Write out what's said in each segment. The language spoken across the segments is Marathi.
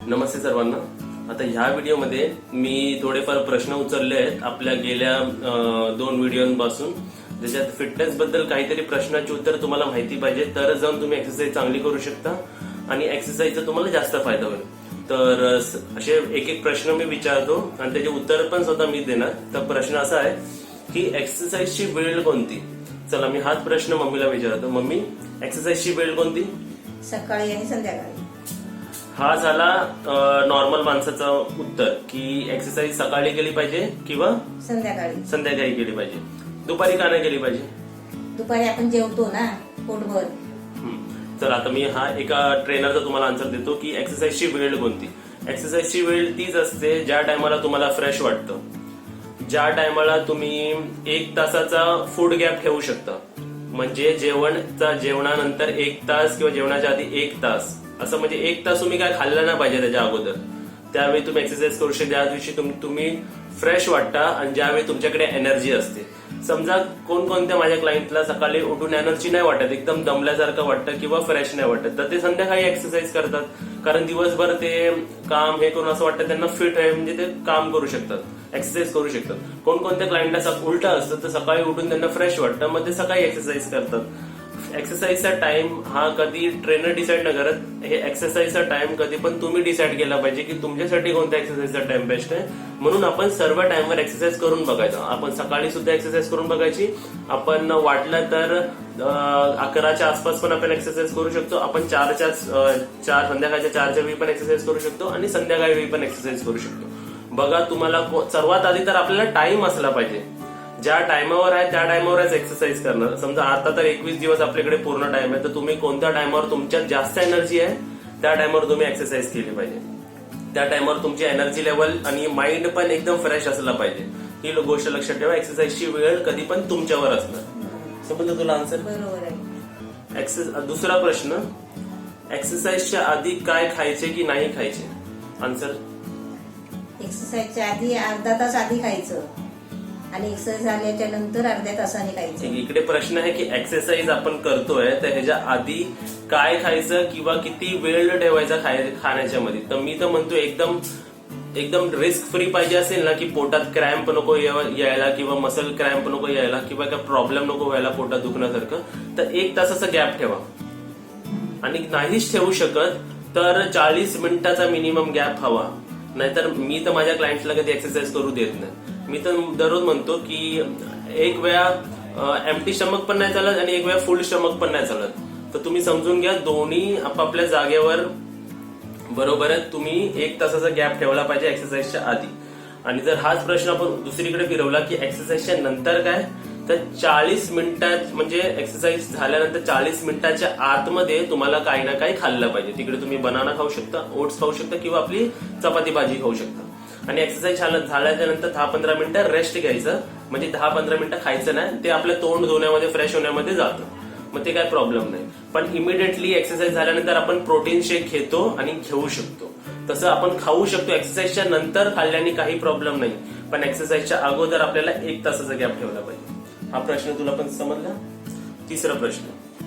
नमस्ते सर्वांना. आता ह्या व्हिडिओमध्ये मी थोडेफार प्रश्न उचलले आहेत आपल्या गेल्या 2 व्हिडिओपासून, ज्याच्यात फिटनेस बद्दल काहीतरी प्रश्नाची उत्तर तुम्हाला माहिती पाहिजे तर जाऊन तुम्ही एक्सरसाइज चांगली करू शकता आणि एक्सरसाइजचा तुम्हाला जास्त फायदा होईल. तर असे एक एक प्रश्न मी विचारतो आणि त्याचे उत्तर पण स्वतः मी देणार. तर प्रश्न असा आहे की एक्सरसाइजची वेळ कोणती. चला मी हाच प्रश्न मम्मीला विचारतो. मम्मी, एक्सरसाइजची वेळ कोणती? सकाळी आणि संध्याकाळी. हा झाला नॉर्मल माणसाचं उत्तर की एक्सरसाइज सकाळी केली पाहिजे किंवा संध्याकाळी केली पाहिजे. दुपारी का नाही केली पाहिजे? दुपारी आपण जेवतो ना पोटभर. तर आता मी हा एका ट्रेनरचा तुम्हाला आन्सर देतो की एक्सरसाइजची वेळ कोणती. एक्सरसाइजची वेळ तीच असते ज्या टायमाला तुम्हाला फ्रेश वाटतं, ज्या टायमाला तुम्ही 1 तासाचा फूड गॅप ठेवू शकता. म्हणजे जेवणानंतर 1 तास किंवा जेवणाच्या आधी 1 तास, असं म्हणजे 1 तास तुम्ही काय खाल्लं नाही पाहिजे त्याच्या अगोदर. त्यावेळी तुम्ही एक्सरसाइज करू शकता, ज्या दिवशी तुम्ही फ्रेश वाटता आणि ज्यावेळी तुमच्याकडे एनर्जी असते. समजा कोणकोणत्या माझ्या क्लायंटला सकाळी उठून एनर्जी नाही वाटत, एकदम दमल्यासारखं वाटतं किंवा फ्रेश नाही वाटत, तर ते संध्याकाळी एक्सरसाइज करतात. कारण दिवसभर ते काम हे करून असं वाटतं त्यांना फिट आहे, म्हणजे ते काम करू शकतात, एक्सरसाइज करू शकतात. कोणकोणत्या क्लायंटला उलटा असतं, तर सकाळी उठून त्यांना फ्रेश वाटतं, मग ते सकाळी एक्सरसाइज करतात. एक्सरसाइजचा टाइम हा कधी ट्रेनर डिसाईड न करत, हे एक्सरसाइजचा टाइम कधी पण तुम्ही डिसाईड केला पाहिजे की तुमच्यासाठी कोणता एक्सरसाइजचा टाइम बेस्ट आहे. म्हणून आपण सर्व टाइमवर एक्सरसाइज करून बघायचं. आपण सकाळी सुद्धा एक्सरसाइज करून बघायची. आपण वाटलं तर 11च्या आसपास पण आपण एक्सरसाइज करू शकतो. आपण संध्याकाळच्या 4च्या वेळी पण एक्सरसाइज करू शकतो आणि संध्याकाळी वेळी पण एक्सरसाइज करू शकतो. बघा, तुम्हाला सर्वात आधी तर आपल्याला टाइम असला पाहिजे. ज्या टायमावर आहे त्या टायमावरच एक्सरसाइज करणार. समजा आता तर 21 दिवस आपल्याकडे पूर्ण टाइम आहे, तर तुम्ही कोणत्या टायमावर तुमच्यात जास्त एनर्जी आहे त्या टायमावर तुम्ही एक्सरसाइज केली पाहिजे. त्या टायमावर तुमची एनर्जी लेवल आणि माइंड पण एकदम फ्रेश असला पाहिजे. ही गोष्ट लक्षात ठेवा. एक्सरसाइजची वेळ कधी पण तुमच्यावर असणार. समजलं तुला आन्सर? बरोबर आहे. दुसरा प्रश्न, एक्सरसाइजच्या आधी काय खायचे की नाही खायचे? आन्सर, एक्सरसाइजच्या आधी अर्धा तास आधी खायचं आणि एक्सरसाइज झाल्याच्या नंतर अर्ध्या तासाने खायचं. इकडे प्रश्न आहे की एक्सरसाइज आपण करतोय तर ह्याच्या आधी काय खायचं किंवा किती वेळ ठेवायचा खाण्याच्या मध्ये. तर मी तर म्हणतो एकदम रिस्क फ्री पाहिजे असेल ना, की पोटात क्रॅम्प नको यायला किंवा मसल क्रॅम्प नको यायला किंवा काय प्रॉब्लेम नको व्हायला पोटात दुखण्यासारखं, तर 1 तासाचा गॅप ठेवा. आणि नाहीच ठेवू शकत तर 40 मिनिटाचा मिनिमम गॅप हवा. नाहीतर मी तर माझ्या क्लायंटला कधी एक्सरसाइज करू देत नाही. मी तर दररोज म्हणतो की एक वेळा एम्प्टी स्टमक पण नाही चालत आणि एक वेळा फुल स्टमक पण नाही चालत. तर तुम्ही समजून घ्या, दोन्ही आपापल्या जागेवर बरोबर आहे. तुम्ही 1 तासाचा गॅप ठेवला पाहिजे एक्सरसाइजच्या आधी. आणि जर हाच प्रश्न आपण दुसरीकडे फिरवला की एक्सरसाइजच्या नंतर काय, तर 40 मिनिटात म्हणजे एक्सरसाइज झाल्यानंतर 40 मिनिटाच्या आतमध्ये तुम्हाला काही ना काही खाल्लं पाहिजे. तिकडे तुम्ही बनाना खाऊ शकता, ओट्स खाऊ शकता किंवा आपली चपाती भाजी खाऊ शकता. आणि एक्सरसाइज झाल्याच्या नंतर 10-15 मिनिटं रेस्ट घ्यायचं. म्हणजे 10-15 मिनिटं खायचं नाही, ते आपलं तोंड धुण्यामध्ये फ्रेश होण्यामध्ये जातं, मग ते काय प्रॉब्लेम नाही. पण इमिडिएटली एक्सरसाइज झाल्यानंतर आपण प्रोटीन शेक घेतो आणि घेऊ शकतो. तसं आपण खाऊ शकतो. एक्सरसाइजच्या नंतर खाल्ल्याने काही प्रॉब्लेम नाही, पण एक्सरसाइजच्या अगोदर आपल्याला 1 तासाचा गॅप ठेवला पाहिजे. हा प्रश्न तुला पण समजला? तिसरा प्रश्न,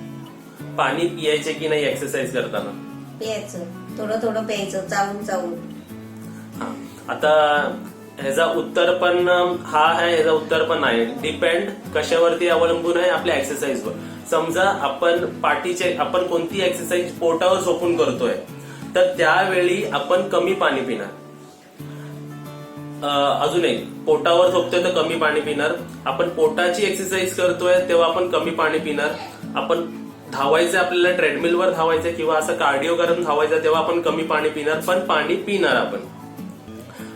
पाणी पियायचे की नाही एक्सरसाइज करताना? प्यायचं, थोडं प्यायचं, चावून. आता ह्याचा उत्तर पण हा आहे, ह्याचा उत्तर पण आहे. डिपेंड कशावरती अवलंबून आहे? आपल्या एक्सरसाइजवर. समजा आपण कोणती एक्सरसाइज पोटावर झोपून करतोय तर त्यावेळी आपण कमी पाणी पिणार. अजून एक, पोटावर झोपतोय तर कमी पाणी पिणार. आपण पोटाची एक्सरसाइज करतोय तेव्हा आपण कमी पाणी पिणार. आपण धावायचं, आपल्याला ट्रेडमिलवर धावायचं किंवा असं कार्डिओ करून धावायचं तेव्हा आपण कमी पाणी पिणार, पण पाणी पिणार आपण.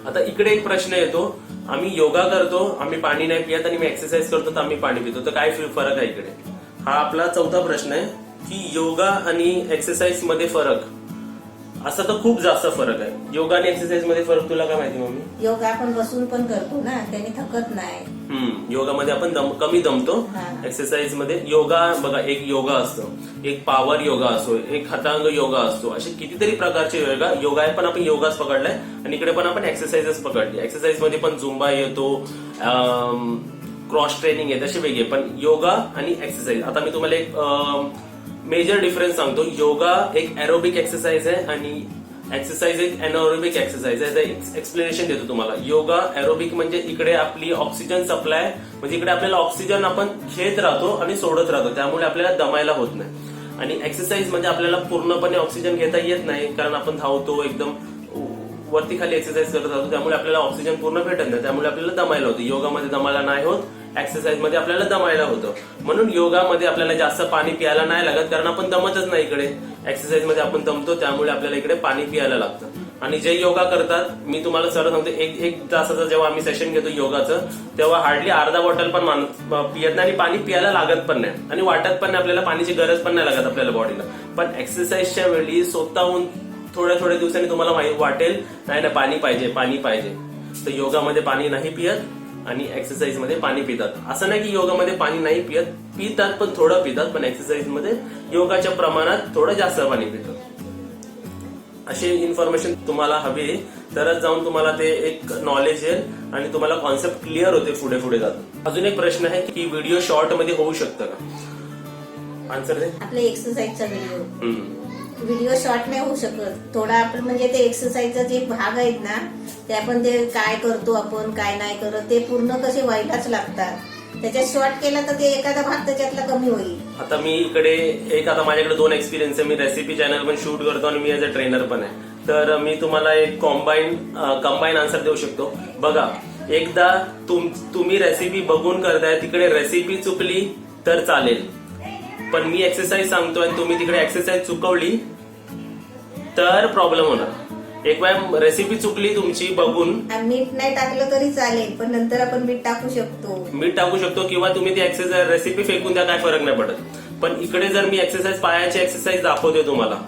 आता इकडे एक प्रश्न येतो, आम्ही योगा करतो, आम्ही पाणी नाही पियत, आणि मी एक्सरसाइज करतो तर आम्ही पाणी पितो, तर काय फरक आहे इकडे? हा आपला चौथा प्रश्न आहे की योगा आणि एक्सरसाइज मध्ये फरक. असा तर खूप जास्त फरक आहे. योगा आणि एक्सरसाइज मध्ये फरक तुला काय माहिती मम्मी? योगा आपण बसून पण करतो ना, त्याने थकत नाही. योगामध्ये आपण कमी दमतो. एक्सरसाइज मध्ये योगा बघा, एक योगा असतो, एक पॉवर योगा असतो, एक हातांग योगा असतो, असे कितीतरी प्रकारचे योगा आहे. पण आपण योगाच पकडलाय आणि इकडे पण आपण एक्सरसाइजच पकडली. एक्सरसाइज मध्ये पण झुंबा येतो, क्रॉस ट्रेनिंग येते, असे वेगळे. पण योगा आणि एक्सरसाइज, आता मी तुम्हाला एक मेजर डिफरन्स सांगतो. योगा एक एरोबिक एक्सरसाइज आहे आणि एक्सरसाइज एक एनॉरोबिक एक्सरसाइज आहे. एक्सप्लेनेशन देतो तुम्हाला. योगा एरोबिक म्हणजे इकडे आपली ऑक्सिजन सप्लाय, म्हणजे इकडे आपल्याला ऑक्सिजन आपण घेत राहतो आणि सोडत राहतो, त्यामुळे आपल्याला दमायला होत नाही. आणि एक्सरसाइज म्हणजे आपल्याला पूर्णपणे ऑक्सिजन घेता येत नाही, कारण आपण धावतो, एकदम वरती खाली एक्सरसाइज करत राहतो, त्यामुळे आपल्याला ऑक्सिजन पूर्ण भेटत नाही, त्यामुळे आपल्याला दमायला होतं. योगामध्ये दमायला नाही होत, एक्सरसाइज मध्ये आपल्याला दमायला होतं. म्हणून योगामध्ये आपल्याला जास्त पाणी प्यायला नाही लागत, कारण आपण दमतच नाही इकडे. एक्सरसाइज मध्ये आपण दमतो, त्यामुळे आपल्याला इकडे पाणी प्यायला लागतं. आणि जे योगा करतात, मी तुम्हाला सरळ सांगतो, एक तासाचं जेव्हा आम्ही सेशन घेतो योगाचं, तेव्हा हार्डली अर्धा बॉटल पण पियत नाही आणि पाणी प्यायला लागत पण नाही आणि वाटत पण नाही, आपल्याला पाण्याची गरज पण नाही लागत आपल्याला बॉडीला. पण एक्सरसाइजच्या वेळी स्वतःहून थोड्या दिवसांनी तुम्हाला वाटेल नाही पाणी पाहिजे, पाणी पाहिजे. तर योगामध्ये पाणी नाही पियत आणि एक्सरसाइज मध्ये पाणी पितात. असं नाही की योगामध्ये पाणी नाही पितात पण थोडं पितात, पण एक्सरसाइज मध्ये योगाच्या प्रमाणात थोडं जास्त पाणी पितात. अशी इन्फॉर्मेशन तुम्हाला हवी, तरच जाऊन तुम्हाला ते एक नॉलेज येईल आणि तुम्हाला कॉन्सेप्ट क्लिअर होते पुढे जातो. अजून एक प्रश्न आहे की व्हिडिओ शॉर्ट मध्ये होऊ शकतं का? आन्सर दे. आपल्या एक्सरसाइजचा व्हिडिओ शॉर्ट नाही होऊ शकत. थोडा आपण म्हणजे ते एक्सरसाइजचा जे भाग आहेत ना, ते आपण ते काय करतो आपण काय नाही करत ते पूर्ण कसे व्हायलाच लागतात. त्याच्यात शॉर्ट केला तर ते एखादा भाग त्याच्यातला कमी होईल. आता मी इकडे आता माझ्याकडे 2 एक्सपिरियन्स आहे. मी रेसिपी चॅनल पण शूट करतो आणि मी ऍज अ ट्रेनर पण आहे. तर मी तुम्हाला एक कंबाईन आन्सर देऊ शकतो. बघा, एकदा तुम्ही रेसिपी बघून करताय, तिकडे रेसिपी चुकली तर चालेल, पण मी एक्सरसाइज सांगतोय आणि तुम्ही तिकडे एक्सरसाइज चुकवली तर प्रॉब्लेम होणार. एक वेळ रेसिपी चुकली तुमची बघून, मीठ नाही टाकलं तरी चालेल, पण नंतर आपण मीठ टाकू शकतो किंवा तुम्ही ती एक्सरसाइज रेसिपी फेकून द्या, काय फरक नाही पडत. पण इकडे जर मी एक्सरसाइज पायाची एक्सरसाइज दाखवते तुम्हाला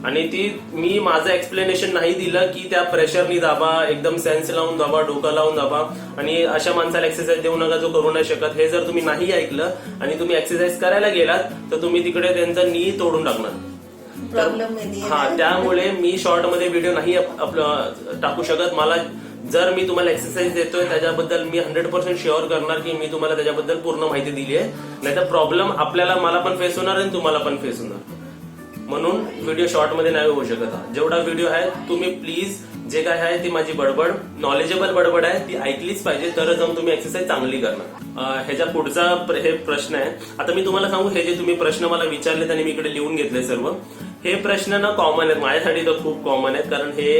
आणि ती मी माझं एक्सप्लेनेशन नाही दिलं की त्या प्रेशरनी दाबा, एकदम सेन्स लावून दाबा, डोकं लावून दाबा आणि अशा माणसाला एक्सरसाइज देऊ नका जो करू नाही शकत, हे जर तुम्ही नाही ऐकलं आणि तुम्ही एक्सरसाइज करायला गेलात तर तुम्ही तिकडे त्यांचा नी तोडून टाकणार. त्यामुळे मी शॉर्ट मध्ये व्हिडिओ नाही टाकू शकत. मला जर मी तुम्हाला एक्सरसाइज देतोय त्याच्याबद्दल मी 100% शुअर करणार की मी तुम्हाला त्याच्याबद्दल पूर्ण माहिती दिली आहे, नाहीतर प्रॉब्लेम आपल्याला मला पण फेस होणार आणि तुम्हाला पण फेस होणार. म्हणून व्हिडिओ शॉर्ट मध्ये नाही होऊ शकत. जेवढा व्हिडिओ आहे तुम्ही प्लीज जे काय आहे ती माझी बडबड नॉलेजेबल बडबड आहे ती ऐकलीच पाहिजे, तर जाऊन तुम्ही एक्सरसाइज चांगली करणार. ह्याच्या पुढचा हे प्रश्न आहे. आता मी तुम्हाला सांगू, हे जे तुम्ही प्रश्न मला विचारलेत आणि मी इकडे लिहून घेतले सर्व, हे प्रश्न ना कॉमन आहेत माझ्यासाठी, तर खूप कॉमन आहेत, कारण हे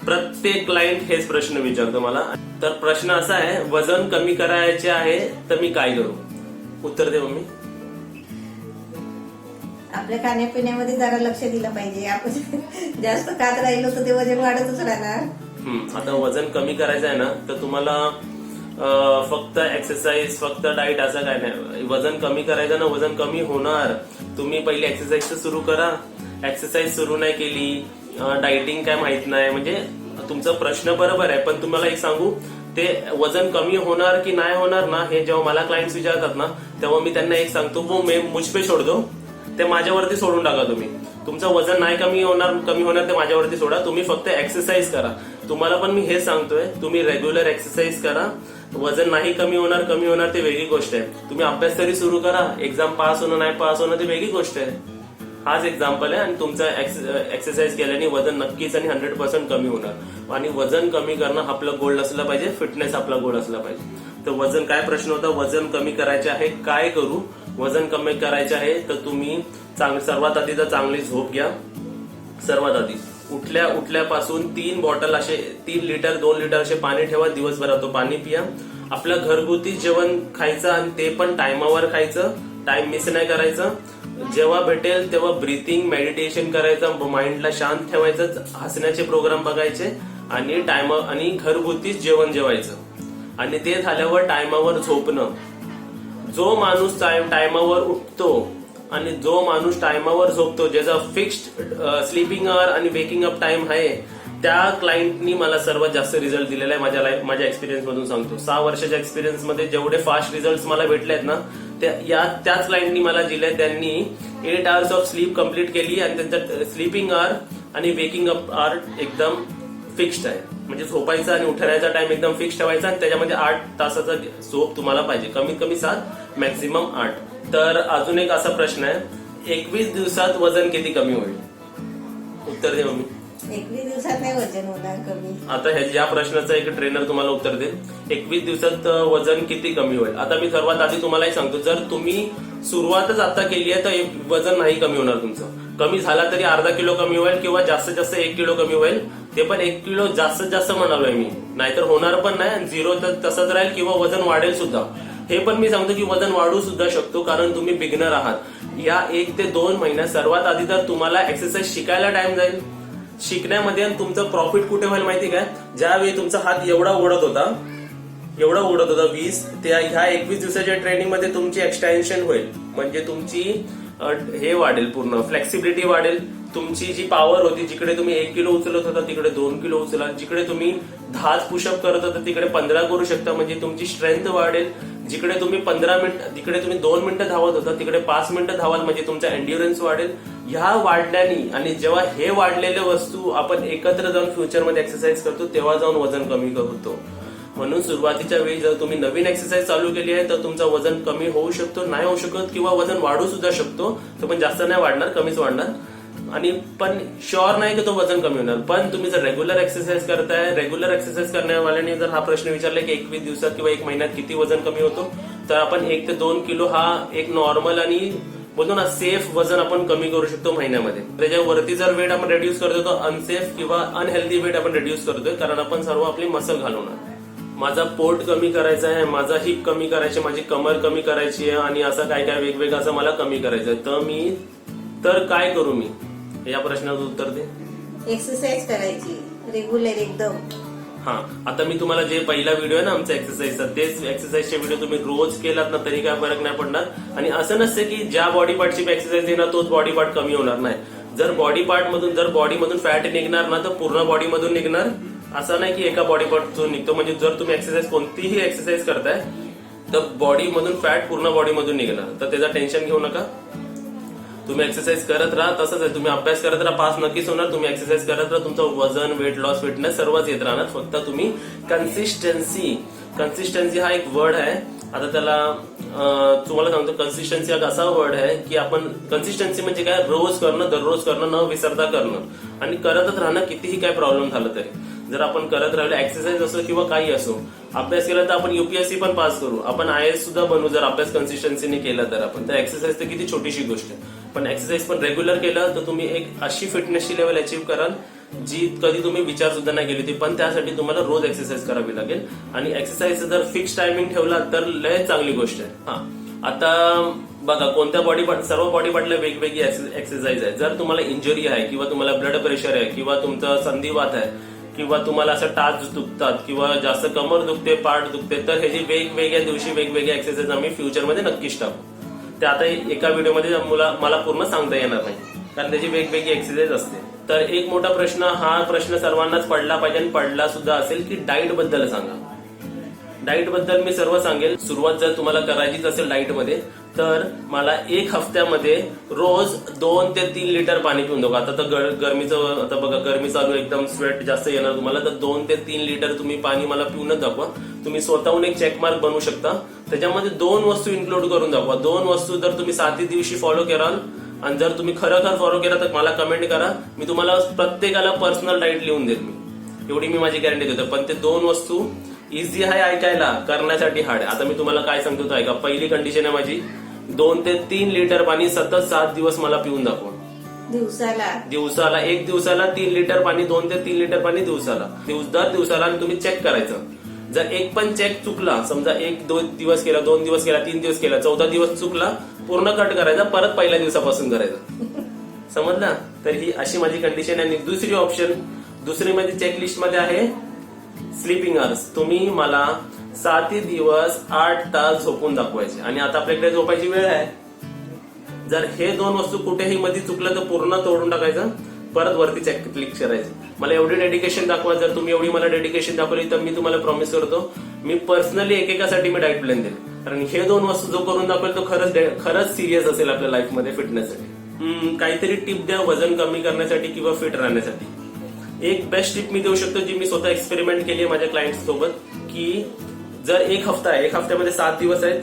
प्रत्येक क्लायंट हेच प्रश्न विचारतो मला. तर प्रश्न असा आहे, वजन कमी करायचे आहे तर मी काय करू? उत्तर दे मम्मी. आपल्या खाण्यापिण्यामध्ये जरा लक्ष दिलं पाहिजे. आपण जास्त खात राहिलो तर ते वजन वाढतच राहणार. आता वजन कमी करायचं आहे ना, तर तुम्हाला फक्त एक्सरसाइज, फक्त डाईट असं काय नाही. वजन कमी करायचं ना, वजन कमी होणार. तुम्ही पहिले एक्सरसाइज सुरू करा. एक्सरसाइज सुरू नाही केली, डायटिंग काय माहित नाही, म्हणजे तुमचा प्रश्न बरोबर आहे, पण तुम्हाला एक सांगू, ते वजन कमी होणार की नाही होणार ना, हे जेव्हा मला क्लायंट्स विचारतात ना, तेव्हा मी त्यांना एक सांगतो, वो मैं मुझ पे छोड़ दो, ते माझ्यावरती सोडून टाका. तुम्ही तुमचं वजन नाही कमी होणार ते माझ्यावरती सोडा. तुम्ही फक्त एक्सरसाइज करा. तुम्हाला पण मी हे सांगतोय, तुम्ही रेग्युलर एक्सरसाइज करा. वजन नाही कमी होणार ते वेगळी गोष्ट आहे. तुम्ही अभ्यास तरी सुरू करा. एक्झाम पास होणं नाही पास होणं ते वेगळी गोष्ट आहे. हाच एक्झाम्पल आहे. आणि तुमचं एक्सरसाइज केल्याने वजन नक्कीच आणि 100% कमी होणार. आणि वजन कमी करणं आपलं गोल असलं पाहिजे, फिटनेस आपला गोल असला पाहिजे. तर वजन काय प्रश्न होता? वजन कमी करायचे आहे, काय करू? वजन कमी करायचे आहे तर तुम्ही सर्वात आधी तर चांगली झोप घ्या. सर्वात आधी उठल्यापासून 3 लिटर 2 लिटर असे पाणी ठेवा. दिवसभरात तो पाणी पिया. आपलं घरगुती जेवण खायचं आणि ते पण टायमावर खायचं. टाइम मिस नाही करायचं. जेव्हा भेटेल तेव्हा ब्रीथिंग मेडिटेशन करायचं. माइंडला शांत ठेवायचं. हसण्याचे प्रोग्राम बघायचे आणि घरगुतीच जेवण जेवायचं. आणि ते झाल्यावर टायमावर झोपणं. जो माणूस टायमावर उठतो आणि जो माणूस टायमावर झोपतो, ज्याचा फिक्स्ड स्लीपिंग आवर आणि वेकिंग अप टाइम आहे, त्या क्लायंटनी मला सर्वात जास्त रिझल्ट दिलेला आहे. माझ्या एक्सपिरियन्स मधून सांगतो. 6 वर्षाच्या एक्सपिरियन्स मध्ये जेवढे फास्ट रिझल्ट मला भेटले आहेत ना, त्याच क्लायंटनी मला दिले. त्यांनी 8 hours ऑफ स्लीप कम्प्लीट केली आणि त्यांचा स्लीपिंग आवर आणि वेकिंग अप आवर एकदम फिक्स्ड आहे. म्हणजे झोपायचा आणि उठण्याचा टाइम एकदम फिक्स ठेवायचा आणि त्याच्यामध्ये 8 तासाचा झोप तुम्हाला पाहिजे. कमीत कमी 7, मॅक्झिमम 8. तर अजून एक असा प्रश्न आहे, 21 दिवसात वजन किती कमी होईल? उत्तर दे मम्मी. 21 दिवसात नाही वजन होणार कमी. आता या प्रश्नाचं एक ट्रेनर तुम्हाला उत्तर देईल. 21 दिवसात वजन किती कमी होईल? आता मी सर्वात आधी तुम्हालाही सांगतो, जर तुम्ही सुरुवातच आता केली आहे तर वजन नाही कमी होणार तुमचं. कमी झाला तरी अर्धा किलो कमी होईल किंवा जास्तीत जास्त 1 किलो कमी होईल. ते पण 1 किलो जास्तीत जास्त म्हणालोय मी, नाहीतर होणार पण नाही. आणि 0 तर तसंच राहील किंवा वजन वाढेल सुद्धा. हे पण मी सांगतो की वजन वाढू सुद्धा शकतो, कारण तुम्ही बिगनर आहात. या 1 ते 2 महिन्यात सर्वात आधी तर तुम्हाला एक्सरसाइज शिकायला टाइम जाईल. शिकण्यामध्ये तुमचं प्रॉफिट कुठे होईल माहिती काय? ज्यावेळी तुमचा हात एवढा उडत होता 20 त्या ह्या 21 दिवसाच्या ट्रेनिंग मध्ये तुमची एक्सटेन्शन होईल. म्हणजे तुमची हे वाढेल, पूर्ण फ्लेक्सिबिलिटी वाढेल. तुमची जी पॉवर होती, जिकडे तुम्ही 1 किलो उचलत होता तिकडे 2 किलो उचला, जिकडे तुम्ही 10 पुशअप करत होता तिकडे 15 करू शकता. म्हणजे तुमची स्ट्रेंथ वाढेल. जिकडे तुम्ही 15 मिनिट, जिकडे तुम्ही 2 मिनिटं धावत होता तिकडे 5 मिनिटं धावाल, म्हणजे तुमचा एन्ड्युरन्स वाढेल. ह्या वाढल्याने, आणि जेव्हा हे वाढलेले वस्तू आपण एकत्र जाऊन फ्युचरमध्ये एक्सरसाइज करतो तेव्हा जाऊन वजन कमी होतो. म्हणून सुरुवातीच्या वेळी जर तुम्ही नवीन एक्सरसाइज चालू केली आहे तर तुमचं वजन कमी होऊ शकतो, नाही होऊ शकत, किंवा वजन वाढू सुद्धा शकतो. तो पण जास्त नाही वाढणार, कमीच वाढणार. आणि पण शुअर नाही की तो वजन कमी होणार. पण तुम्ही जर रेग्युलर एक्सरसाइज करताय, रेग्युलर एक्सरसाइज करण्यावाल्याने जर हा प्रश्न विचारला की 21 दिवसात किंवा 1 महिन्यात किती वजन कमी होतो, तर आपण 1 ते 2 किलो हा एक नॉर्मल आणि बोलतो ना सेफ वजन आपण कमी करू शकतो महिन्यामध्ये. त्याच्यावरती जर वेट आपण रेड्यूस करतो तर अनसेफ किंवा अनहेल्दी वेट आपण रेड्यूस करतोय, कारण आपण सर्व आपली मसल घालवणार. माझा पोट कमी करायचा आहे, माझा हिप कमी करायची, माझी कमर कमी करायची आहे, आणि असं काय काय वेगवेगळं असं मला कमी करायचं आहे. तर काय करू मी? या प्रश्नाचं उत्तर दे. एक्सरसाइज करायची रेग्युलर एकदम. हा, आता मी तुम्हाला जे पहिला व्हिडिओ आहे ना आमचा एक्सरसाइजचा, तेच एक्सरसाइजचे व्हिडिओ तुम्ही रोज केलात ना तरी काय फरक नाही पडणार. आणि असं नसते की ज्या बॉडी पार्टची एक्सरसाइज येणार तोच बॉडी पार्ट कमी होणार नाही. जर बॉडीमधून फॅट निघणार ना तर पूर्ण बॉडीमधून निघणार. असं नाही की एका बॉडी पार्टमधून निघतो. म्हणजे जर तुम्ही एक्सरसाइज कोणतीही एक्सरसाइज करताय तर बॉडीमधून फॅट पूर्ण बॉडीमधून निघणार. तर त्याचं टेन्शन घेऊ नका. तुम्ही एक्सरसाइज करत राहा. तसंच आहे, तुम्ही अभ्यास करत राहा, पास नक्कीच होणार. तुम्ही एक्सरसाइज करत राहा, तुमचं वजन, वेट लॉस, फिटनेस सर्वच येत राहणार. फक्त तुम्ही कन्सिस्टन्सी हा एक वर्ड आहे. आता त्याला तुम्हाला सांगतो, कन्सिस्टन्सी हा असा वर्ड आहे की आपण कन्सिस्टन्सी म्हणजे काय, रोज करणं, दररोज करणं, न विसरता करणं, आणि करतच राहणं कितीही काय प्रॉब्लेम झालं तरी. जर आपण करत राहिलो, एक्सरसाइज असो किंवा काही असो, अभ्यास केला तर आपण UPSC पण पास करू, आपण IAS सुद्धा बनवू जर अभ्यास कन्सिस्टन्सीने केला तर. आपण तर एक्सरसाइज तर किती छोटीशी गोष्ट आहे, पण एक्सरसाइज पण रेग्युलर केलं तर तुम्ही एक अशी फिटनेसची लेवल अचीव्ह कराल जी कधी तुम्ही विचार सुद्धा नाही केली होती. पण त्यासाठी तुम्हाला रोज एक्सरसाइज करावी लागेल. आणि एक्सरसाइज जर फिक्स टायमिंग ठेवला तर लय चांगली गोष्ट आहे. हा, आता बघा, कोणत्या बॉडी पार्ट, सर्व बॉडी पार्टला वेगवेगळी एक्सरसाइज आहे. जर तुम्हाला इंजुरी आहे किंवा तुम्हाला ब्लड प्रेशर आहे किंवा तुमचं संधिवात आहे किंवा तुम्हाला असं टाच दुखतात किंवा जास्त कमर दुखते, पाठ दुखते, तर ह्याची वेगवेगळ्या दिवशी वेगवेगळ्या एक्सरसाइज आम्ही फ्युचरमध्ये नक्कीच टाकू. ते आता एका व्हिडिओमध्ये मला पूर्ण सांगता येणार नाही, कारण त्याची वेगवेगळी एक्सरसाइज असते. तर एक मोठा प्रश्न सर्वांनाच पडला पाहिजे आणि पडला सुद्धा असेल की डाईट बद्दल सांगा. डाईट बद्दल मी सर्व सांगेल. सुरुवात जर तुम्हाला करायचीच असेल डाईट मध्ये, तर मला 1 हफ्त्यामध्ये रोज 2 ते 3 लिटर पाणी पिऊन दाखवा. आता तर गरमीचं, आता बघा गरमी चालू, एकदम स्वेट जास्त येणार तुम्हाला, तर 2 ते 3 लिटर तुम्ही पाणी मला पिऊनच दाखवा. तुम्ही स्वतःहून एक चेकमार्क बनवू शकता. त्याच्यामध्ये 2 वस्तू इन्क्लूड करून दाखवा. 2 वस्तू जर तुम्ही 7 दिवशी फॉलो कराल, आणि जर तुम्ही खरं फॉलो केला तर मला कमेंट करा. मी तुम्हाला प्रत्येकाला पर्सनल डाईट लिहून देईल. एवढी मी माझी गॅरंटी देतो. पण ते 2 वस्तू इझी आहे ऐकायला, करण्यासाठी हार्ड आहे. आता मी तुम्हाला काय सांगतो तो ऐका. पहिली कंडिशन आहे माझी, 2 ते 3 लिटर पाणी सतत 7 दिवस मला पिऊन दाखवा. दिवसाला 1 दिवसाला 3 लिटर पाणी, 2 ते 3 लिटर पाणी दिवसाला, दर दिवसाला. आणि तुम्ही चेक करायचं. जर एक पण चेक चुकला, समजा 1-2 दिवस केला, 2 दिवस केला, 3 दिवस केला, 14 दिवस चुकला, पूर्ण कट करायचा, परत पहिल्या दिवसापासून करायचं. समजला? तर ही अशी माझी कंडिशन आहे. आणि दुसरी माझी चेकलिस्ट मध्ये आहे स्लीपिंग आवर्स. तुम्ही मला 7 दिवस 8 तास झोपून दाखवायचे. आणि आता आपल्याकडे झोपायची वेळ आहे. जर हे 2 वस्तू कुठेही मध्ये चुकलं तर पूर्ण तोडून टाकायचं, परत वरती चेक क्लिक करायचं. मला एवढी डेडिकेशन दाखवा. जर तुम्ही एवढी मला डेडिकेशन दाखवली तर मी तुम्हाला प्रॉमिस करतो, मी पर्सनली एकेकासाठी मी डाईट प्लॅन देईल. कारण हे 2 वस्तू जो करून दाखवेल तो खरंच सिरियस असेल आपल्या लाईफमध्ये फिटनेससाठी. काहीतरी टिप द्या वजन कमी करण्यासाठी किंवा फिट राहण्यासाठी. एक बेस्ट टिप मी देऊ शकतो जी मी स्वतः एक्सपेरिमेंट केली आहे माझ्या क्लायंट सोबत, की जर 1 हफ्ता आहे, 1 हफ्त्यामध्ये 7 दिवस आहेत,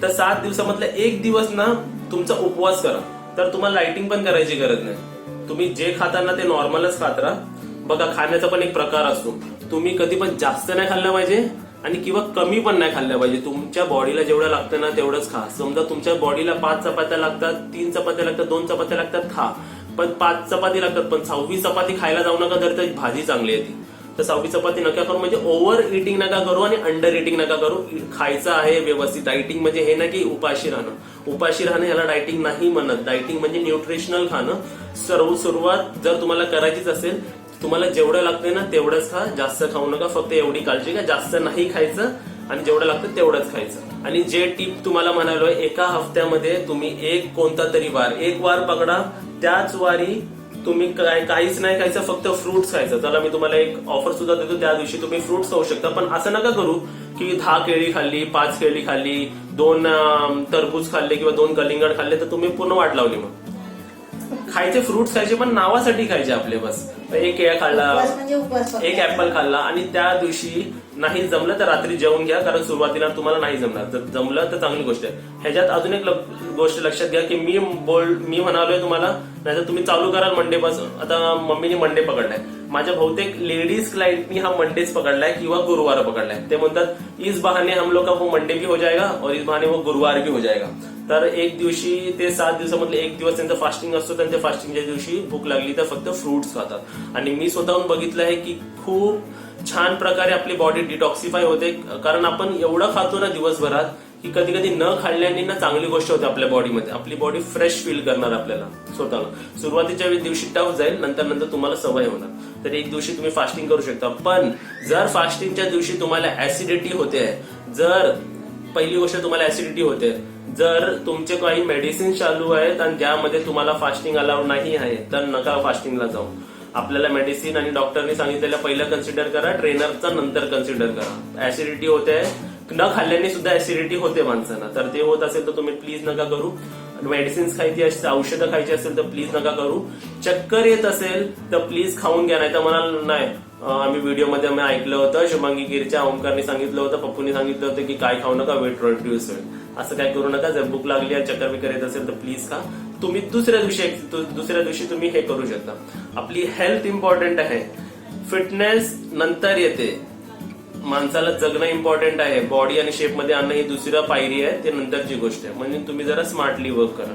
तर 7 दिवसामधला 1 दिवस ना तुमचा उपवास करा. तर तुम्हाला लाइटिंग पण करायची गरज नाही. तुम्ही जे खाताना ते नॉर्मलच खात राहा. बघा खाण्याचा पण एक प्रकार असतो. तुम्ही कधी पण जास्त नाही खाल्लं पाहिजे आणि किंवा कमी पण नाही खाल्लं पाहिजे. तुमच्या बॉडीला जेवढं लागतं ना तेवढंच खा. समजा तुमच्या बॉडीला 5 चपात्या लागतात, 3 चपात्या लागतात, 2 चपात्या लागतात, खा. पण 5 चपाती लागतात, पण 6वी चपाती खायला जाऊ नका. तर भाजी चांगली येते तर 6वी चपाती नका करू. म्हणजे ओव्हर इटिंग नका करू आणि अंडर इटिंग नका करू. खायचं आहे व्यवस्थित. डायटिंग म्हणजे हे ना की उपाशी राहणं. उपाशी राहणं याला डायटिंग नाही म्हणत. डायटिंग म्हणजे न्यूट्रिशनल खाणं. सुरुवात जर तुम्हाला करायचीच असेल, तुम्हाला जेवढं लागतंय ना तेवढंच खा, जास्त खाऊ नका. फक्त एवढी काळजी घ्या, जास्त नाही खायचं आणि जेवढं लागतं तेवढंच खायचं. आणि जे टिप तुम्हाला म्हणालोय, एका हफ्त्यामध्ये तुम्ही एक कोणता तरी वार, एक वार पकडा, त्याच वारी तुम्ही काहीच नाही खायचं, फक्त फ्रुट्स खायचं. चला मी तुम्हाला एक ऑफर सुद्धा देतो, त्या दिवशी तुम्ही फ्रुट्स खाऊ शकता. पण असं नका करू की 10 केळी खाल्ली, 5 केळी खाल्ली, 2 टरबूज खाल्ले किंवा 2 कलिंगड खाल्ले तर तुम्ही पूर्ण वाट लावली. मग खायचे फ्रुट्स खायचे, पण नावासाठी खायचे आपले. बस एक केळा खाल्ला, एक ऍपल खाल्ला आणि त्या दिवशी नाही जमलं तर रात्री जेवून घ्या, कारण सुरुवातीला तुम्हाला नाही जमणार. जर जमलं तर चांगली गोष्ट आहे. ह्याच्यात अजून एक गोष्ट लक्षात घ्या की मी म्हणालोय तुम्हाला, नाहीतर तुम्ही चालू कराल मंडे पासून. आता मम्मीने मंडे पकडलाय, माझ्या बहुतेक लेडीज क्लायंटनी हा मंडेच पकडलाय किंवा गुरुवार पकडलाय. ते म्हणतात इस बहाने हम लोग का वो मंडे भी हो जाएगा और इस बहाने वो गुरुवार भी हो जाएगा. तर एक दिवशी ते 7 दिवसामधले एक दिवस त्यांचं फास्टिंग असतो. त्यांच्या फास्टिंगच्या दिवशी भूक लागली तर फक्त फ्रुट्स खातात. आणि मी स्वतःहून बघितलं आहे की खूप छान प्रकारे आपली बॉडी डिटॉक्सिफाय होते. कारण आपण एवढं खातो ना दिवसभरात की कधी कधी न खाल्ल्याने ना चांगली गोष्ट होते आपल्या बॉडीमध्ये. आपली बॉडी फ्रेश फील करणार आपल्याला स्वतःला. सुरुवातीच्या दिवशी टफ जाईल, नंतर नंतर तुम्हाला सवय होणार. तर एक दिवशी तुम्ही फास्टिंग करू शकता. पण जर फास्टिंगच्या दिवशी तुम्हाला ऍसिडिटी होते, जर पहिली गोष्ट तुम्हाला ऍसिडिटी होते, जर तुमचे काही मेडिसिन चालू आहेत आणि ज्यामध्ये तुम्हाला फास्टिंग अलाउड नाही आहे, तर नका फास्टिंगला जाऊ. आपल्याला मेडिसिन आणि डॉक्टरने सांगितलेलं पहिलं कन्सिडर करा, ट्रेनरचा नंतर कन्सिडर करा. ऍसिडिटी होते, न खाल्ल्याने सुद्धा ऍसिडिटी होते माणसांना. तर ते होत असेल तर तुम्ही प्लीज नका करू. मेडिसिन्स खायची असेल, औषधं खायची असेल तर प्लीज नका करू. चक्कर येत असेल तर प्लीज खाऊन घ्या. नाही तर म्हणाल नाही, आम्ही व्हिडिओमध्ये मी ऐकलं होतं, शुभांगी गिरच्या ओंकारने सांगितलं होतं, पप्पूने सांगितलं होतं की काय खाऊ नका, वेट रिड्यूस होईल. असं काय करू नका. जर भूक लागली आहे, चक्कर बिकर येत असेल तर प्लीज खा. तुम्ही दुसऱ्या दिवशी तुम्ही हे करू शकता. आपली हेल्थ इम्पॉर्टंट आहे, फिटनेस नंतर येते. माणसाला जगणं इम्पॉर्टंट आहे. बॉडी आणि शेप मध्ये आणणं ही दुसरी पायरी आहे, ते नंतरची गोष्ट आहे. म्हणजे तुम्ही जरा स्मार्टली वर्क करा.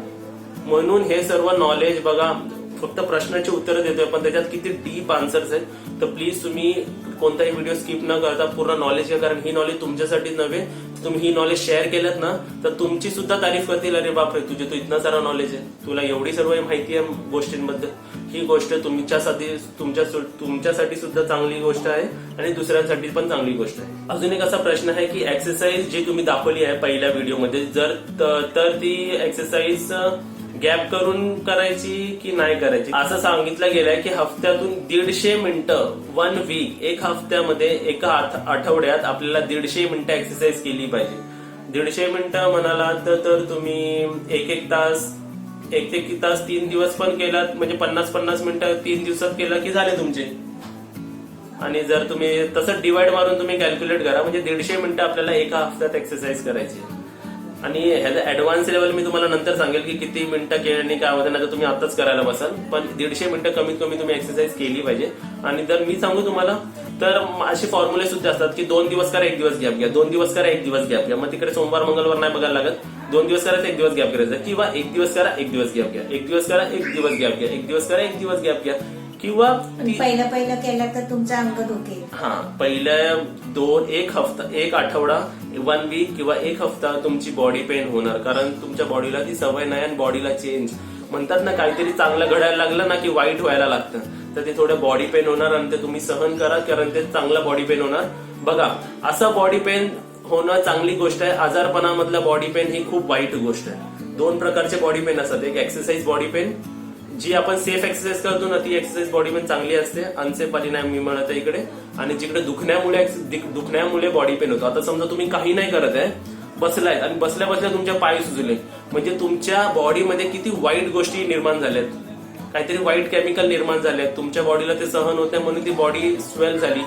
म्हणून हे सर्व नॉलेज बघा, फक्त प्रश्नाची उत्तरं देतोय पण त्याच्यात किती डीप आन्सर्स आहेत. तर प्लीज तुम्ही कोणताही व्हिडिओ स्किप न करता पूर्ण नॉलेज घ्या. कारण ही नॉलेज तुमच्यासाठीच नव्हे, तुम्ही ही नॉलेज शेअर केलं ना तर तुमची सुद्धा तारीफ करतील. अरे बापरे, तुझे तो इतना सारा नॉलेज आहे, तुला एवढी सर्व माहिती आहे गोष्टींबद्दल. ही गोष्ट तुमच्यासाठी सुद्धा चांगली गोष्ट आहे आणि दुसऱ्यांसाठी पण चांगली गोष्ट आहे. अजून एक असा प्रश्न आहे की एक्सरसाइज जी तुम्ही दाखवली आहे पहिल्या व्हिडिओमध्ये, तर ती एक्सरसाइज गॅप करून करायची की नाही करायची. असं सांगितलं गेलंय की हफ्त्यातून 150 मिनिटं, 1 वीक, एक हफ्त्यामध्ये एका आठवड्यात आपल्याला 150 मिनिटं एक्सरसाइज केली पाहिजे. 150 मिनिटं म्हणाला तर तुम्ही एक तास 3 दिवस पण केलात, म्हणजे 50 मिनिटं 3 दिवसात केलं की झाले तुमचे. आणि जर तुम्ही तसं डिवाइड मारून तुम्ही कॅल्क्युलेट करा, म्हणजे 150 मिनिटं आपल्याला एका हफ्त्यात एक्सरसाइज करायची. आणि ह्याला ऍडव्हान्स लेवल मी तुम्हाला नंतर सांगेल की किती मिनिटं केल्याने काय होतं, नाही तर तुम्ही आताच करायला बसाल. पण 150 मिनिटं कमीत कमी तुम्ही एक्सरसाइज केली पाहिजे. आणि जर मी सांगू तुम्हाला तर असे फॉर्म्युले सुद्धा असतात की 2 दिवस करा, 1 दिवस गॅप घ्या, 2 दिवस करा, 1 दिवस गॅप घ्या. मग तिकडे सोमवार मंगळवार नाही बघायला लागत. 2 दिवस करायचं, 1 दिवस गॅप करायचा, किंवा 1 दिवस करा, 1 दिवस गॅप घ्या, 1 दिवस करा, 1 दिवस गॅप घ्या, 1 दिवस करा, 1 दिवस गॅप घ्या. किंवा पहिलं केलं तर तुमचं अंग दुखेल. हा, पहिल्या एक आठवडा, 1 वीक किंवा 1 हफ्ता तुमची बॉडी पेन होणार. कारण तुमच्या बॉडीला ती सवय नाही आणि बॉडीला चेंज म्हणतात ना, काहीतरी चांगलं घडायला लागलं ना की वाईट व्हायला लागतं. तर ते थोडं बॉडी पेन होणार आणि ते तुम्ही सहन करा, कारण ते चांगलं बॉडी पेन होणार. बघा, असं बॉडी पेन होणं चांगली गोष्ट आहे. आजारपणामधलं बॉडी पेन ही खूप वाईट गोष्ट आहे. 2 प्रकारचे बॉडी पेन असतात. एक एक्सरसाइज बॉडी पेन, जी आपण सेफ एक्सरसाइज करतो ना ती एक्सरसाइज बॉडी पेन चांगली असते. अनसेफ परिणाम मी म्हणत आहे इकडे. आणि जिकडे दुखण्यामुळे बॉडी पेन होतो. आता समजा तुम्ही काही नाही करत आहे, बसलाय आणि बसल्या बसल्या तुमच्या पाय सुजले, म्हणजे तुमच्या बॉडीमध्ये किती वाईट गोष्टी निर्माण झाल्यात, काहीतरी वाईट केमिकल निर्माण झालेत. तुमच्या बॉडीला ते सहन होत नाही म्हणून ती बॉडी स्वेल झाली.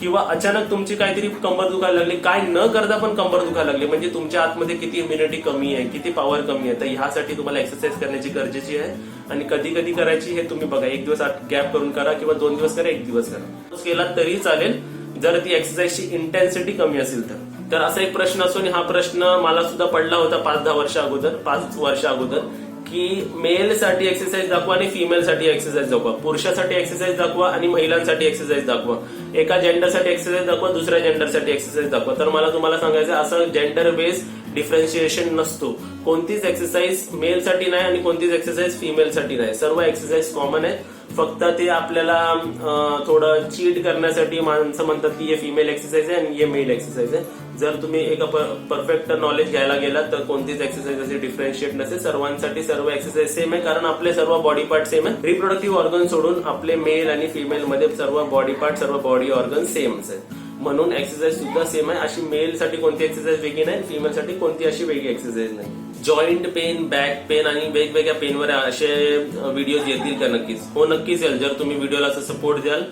किंवा अचानक तुमची काहीतरी कंबर दुखायला लागली, काय न करता पण कंबर दुखायला लागली, म्हणजे तुमच्या आतमध्ये किती इम्युनिटी कमी आहे, किती पॉवर कमी आहे, तर ह्यासाठी तुम्हाला एक्सरसाइज करण्याची गरजेची आहे. आणि कधी कधी करायची हे तुम्ही बघा, 1 दिवस गॅप करून करा किंवा 2 दिवस करा, 1 दिवस करा, केला तरी चालेल जर ती एक्सरसाइजची इंटेन्सिटी कमी असेल तर. असा एक प्रश्न असतो, आणि हा प्रश्न मला सुद्धा पडला होता 5 वर्ष अगोदर की मेलसाठी एक्सरसाइज दाखवा आणि फिमेलसाठी एक्सरसाइज दाखवा, पुरुषासाठी एक्सरसाइज दाखवा आणि महिलांसाठी एक्सरसाइज दाखवा, एका जेंडरसाठी एक्सरसाइज दाखवा, दुसऱ्या जेंडरसाठी एक्सरसाइज दाखवा. तर मला तुम्हाला सांगायचं असं जेंडर बेस डिफरन्शिएशन नसतो. कोणतीच एक्सरसाइज मेलसाठी नाही आणि कोणतीच एक्सरसाइज फिमेलसाठी नाही, सर्व एक्सरसाइज कॉमन आहे. फक्त ते आपल्याला थोडं चीट करण्यासाठी माणसं म्हणतात की हे फिमेल एक्सरसाइज आहे आणि हे मेल एक्सरसाइज आहे. जर तुम्ही एका परफेक्ट नॉलेज घ्यायला गेलात तर कोणतीच एक्सरसाइज अशी डिफरन्शिएट नसेल, सर्वांसाठी सर्व एक्सरसाइज सेम आहे, कारण आपले सर्व बॉडी पार्ट सेम आहे. रिप्रोडक्टिव्ह ऑर्गन सोडून आपले मेल आणि फिमेल मध्ये सर्व बॉडी पार्ट, सर्व बॉडी ऑर्गन सेमच आहे, म्हणून एक्सरसाइज सुद्धा सेम आहे. अशी मेल साठी कोणती एक्सरसाइज वेगळी नाही, फिमेल साठी कोणती अशी वेगळी एक्सरसाइज नाही. जॉईंट पेन, बॅक पेन आणि वेगवेगळ्या पेनवर असे व्हिडिओज येतील का? नक्कीच, हो नक्कीच येईल. जर तुम्ही व्हिडिओला असं सपोर्ट द्याल,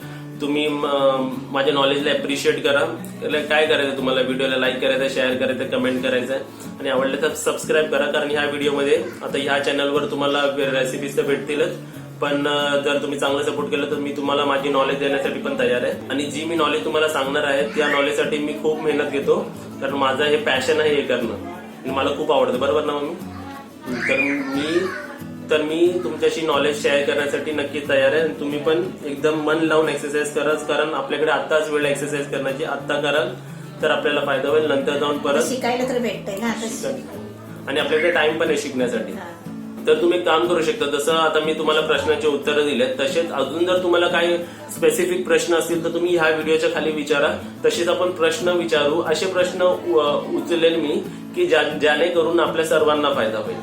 तुम्ही माझ्या नॉलेजला अप्रिशिएट करा. काय करायचं तुम्हाला, व्हिडिओला लाईक करायचं, शेअर करायचं, कमेंट करायचं आणि आवडलं तर सबस्क्राईब करा. कारण ह्या व्हिडिओमध्ये आता ह्या चॅनलवर तुम्हाला रेसिपीज तर भेटतीलच, पण जर तुम्ही चांगला सपोर्ट केलं तर मी तुम्हाला माझी नॉलेज देण्यासाठी पण तयार आहे. आणि जी मी नॉलेज तुम्हाला सांगणार आहे त्या नॉलेजसाठी मी खूप मेहनत घेतो, कारण माझं हे पॅशन आहे हे करणं, आणि मला खूप आवडतं. बरोबर ना मम्मी? तर मी तुमच्याशी नॉलेज शेअर करण्यासाठी नक्की तयार आहे. तुम्ही पण एकदम मन लावून एक्सरसाइज कराच, कारण आपल्याकडे आताच वेळ एक्सरसाइज करण्याची. आत्ता कराल तर आपल्याला फायदा होईल, नंतर जाऊन परत शिकायला तर भेटतंय ना आणि आपल्याकडे टाइम पण आहे शिकण्यासाठी. तर तुम्ही काम करू शकता. जसं आता मी तुम्हाला प्रश्नाचे उत्तरं दिलेत, तसेच अजून जर तुम्हाला काही स्पेसिफिक प्रश्न असतील तर तुम्ही ह्या व्हिडिओच्या खाली विचारा. तसेच आपण प्रश्न विचारू, असे प्रश्न उचलेल मी की ज्याने करून आपल्या सर्वांना फायदा होईल,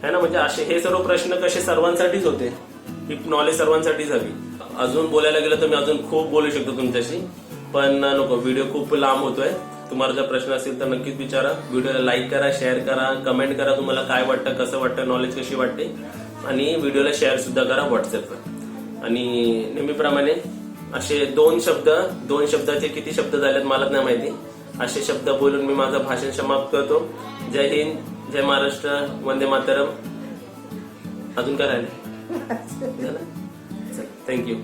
है ना. म्हणजे असे हे सर्व प्रश्न कसे सर्वांसाठीच होते, ही नॉलेज सर्वांसाठीच हवी. अजून बोलायला गेलं तर मी अजून खूप बोलू शकतो तुमच्याशी, पण नको, व्हिडिओ खूप लांब होतोय. तुम्हाला जर प्रश्न असतील तर नक्कीच विचारा. व्हिडिओला लाईक करा, शेअर करा, कमेंट करा, तुम्हाला काय वाटतं, कसं वाटतं, नॉलेज कशी वाटते, आणि व्हिडिओला शेअर सुद्धा करा व्हॉट्सअपवर. आणि नेहमीप्रमाणे असे 2 शब्दाचे किती शब्द झालेत मला नाही माहिती, असे शब्द बोलून मी माझं भाषण समाप्त करतो. जय हिंद, जय महाराष्ट्र, वंदे मातरम. अजून काय राहिले? थँक्यू.